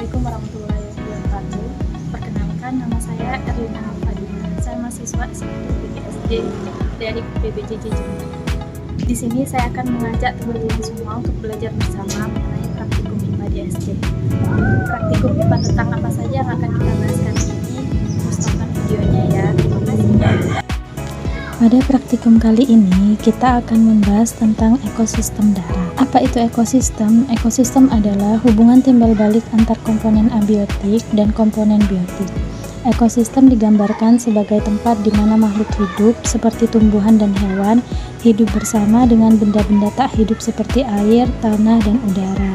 Assalamualaikum warahmatullahi wabarakatuh. Perkenalkan, nama saya Erlina Fadila. Saya mahasiswa S1 PPSJ dari PBJJ Jember. Di sini saya akan mengajak teman-teman semua untuk belajar bersama mengenai praktikum IPA di SD. Praktikum IPA tentang apa saja yang akan kita bahas kali ini? Terus tonton videonya ya. Terima kasih. Pada praktikum kali ini, kita akan membahas tentang ekosistem darat. Apa itu ekosistem? Ekosistem adalah hubungan timbal balik antar komponen abiotik dan komponen biotik. Ekosistem digambarkan sebagai tempat di mana makhluk hidup seperti tumbuhan dan hewan hidup bersama dengan benda-benda tak hidup seperti air, tanah, dan udara.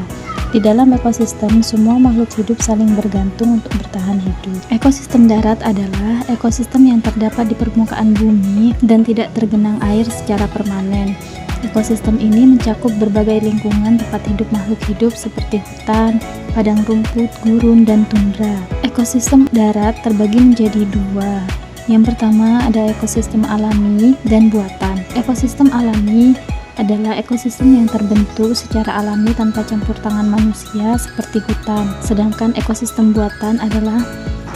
Di dalam ekosistem, semua makhluk hidup saling bergantung untuk bertahan hidup. Ekosistem darat adalah ekosistem yang terdapat di permukaan bumi dan tidak tergenang air secara permanen. Ekosistem ini mencakup berbagai lingkungan tempat hidup makhluk hidup seperti hutan, padang rumput, gurun, dan tundra. Ekosistem darat terbagi menjadi dua. Yang pertama ada ekosistem alami dan buatan. Ekosistem alami adalah ekosistem yang terbentuk secara alami tanpa campur tangan manusia seperti hutan. Sedangkan ekosistem buatan adalah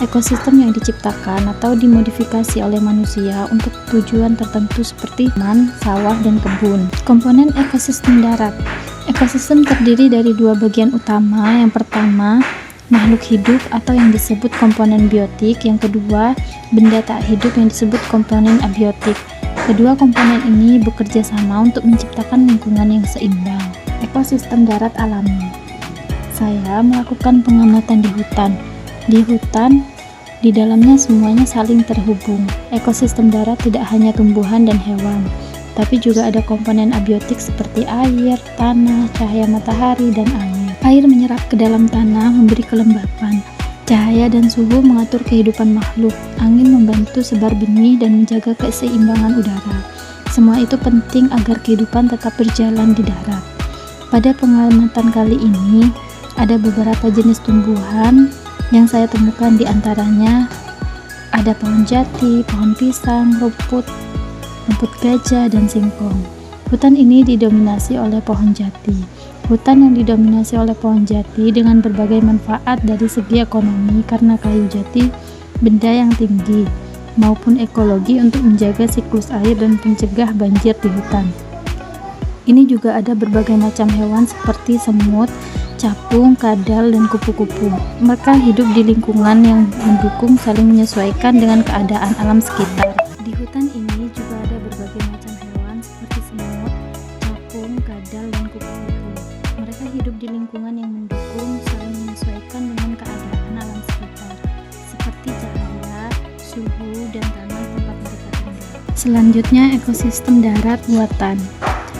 ekosistem yang diciptakan atau dimodifikasi oleh manusia untuk tujuan tertentu seperti taman, sawah, dan kebun. Komponen ekosistem darat. Ekosistem terdiri dari dua bagian utama. Yang pertama, makhluk hidup atau yang disebut komponen biotik. Yang kedua, benda tak hidup yang disebut komponen abiotik. Kedua komponen ini bekerja sama untuk menciptakan lingkungan yang seimbang. Ekosistem darat alami. Saya melakukan pengamatan di hutan. Di hutan, di dalamnya semuanya saling terhubung. Ekosistem darat tidak hanya tumbuhan dan hewan, tapi juga ada komponen abiotik seperti air, tanah, cahaya matahari, dan angin. Air menyerap ke dalam tanah, memberi kelembapan. Cahaya dan suhu mengatur kehidupan makhluk. Angin membantu sebar benih dan menjaga keseimbangan udara. Semua itu penting agar kehidupan tetap berjalan di darat. Pada pengamatan kali ini, ada beberapa jenis tumbuhan yang saya temukan, di antaranya ada pohon jati, pohon pisang, rumput gajah, dan singkong. Hutan ini didominasi oleh pohon jati. Hutan yang didominasi oleh pohon jati dengan berbagai manfaat dari segi ekonomi karena kayu jati benda yang tinggi, maupun ekologi untuk menjaga siklus air dan mencegah banjir di hutan. Ini juga ada berbagai macam hewan seperti semut, capung, kadal, dan kupu-kupu. Mereka hidup di lingkungan yang mendukung, saling menyesuaikan dengan keadaan alam sekitar. Di hutan ini juga ada berbagai macam hewan seperti semut, capung, kadal, dan kupu-kupu. Mereka hidup di lingkungan yang mendukung, saling menyesuaikan dengan keadaan alam sekitar, seperti cahaya, suhu, dan tanah tempat mereka tinggal. Selanjutnya, ekosistem darat buatan.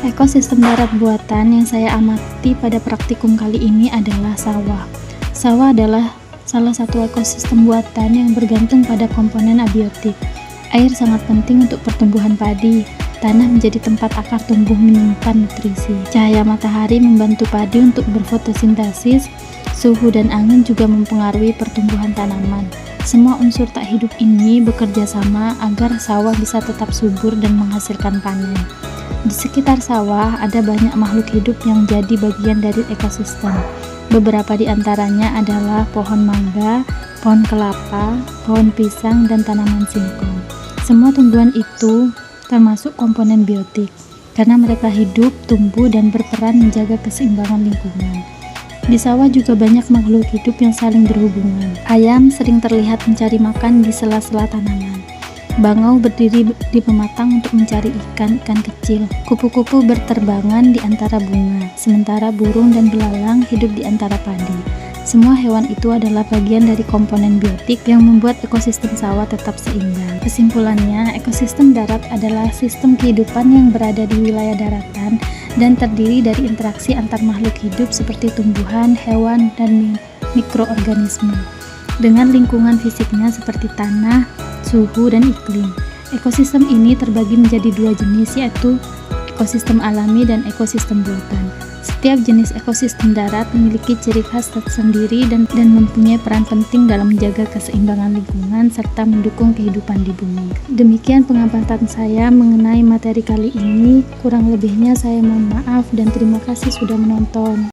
Ekosistem darat buatan yang saya amati pada praktikum kali ini adalah sawah. Sawah adalah salah satu ekosistem buatan yang bergantung pada komponen abiotik. Air sangat penting untuk pertumbuhan padi. Tanah menjadi tempat akar tumbuh menyimpan nutrisi. Cahaya matahari membantu padi untuk berfotosintesis. Suhu dan angin juga mempengaruhi pertumbuhan tanaman. Semua unsur tak hidup ini bekerja sama agar sawah bisa tetap subur dan menghasilkan panen. Di sekitar sawah ada banyak makhluk hidup yang jadi bagian dari ekosistem. Beberapa di antaranya adalah pohon mangga, pohon kelapa, pohon pisang, dan tanaman singkong. Semua tumbuhan itu termasuk komponen biotik, karena mereka hidup, tumbuh, dan berperan menjaga keseimbangan lingkungan. Di sawah juga banyak makhluk hidup yang saling berhubungan. Ayam sering terlihat mencari makan di sela-sela tanaman. Bangau berdiri di pematang untuk mencari ikan kecil. Kupu-kupu berterbangan di antara bunga, sementara burung dan belalang hidup di antara padi. Semua hewan itu adalah bagian dari komponen biotik yang membuat ekosistem sawah tetap seimbang. Kesimpulannya, ekosistem darat adalah sistem kehidupan yang berada di wilayah daratan dan terdiri dari interaksi antar makhluk hidup seperti tumbuhan, hewan, dan mikroorganisme, dengan lingkungan fisiknya seperti tanah, suhu, dan iklim. Ekosistem ini terbagi menjadi dua jenis, yaitu ekosistem alami dan ekosistem buatan. Setiap jenis ekosistem darat memiliki ciri khas tersendiri dan mempunyai peran penting dalam menjaga keseimbangan lingkungan serta mendukung kehidupan di bumi. Demikian pengamatan saya mengenai materi kali ini. Kurang lebihnya saya mohon maaf dan terima kasih sudah menonton.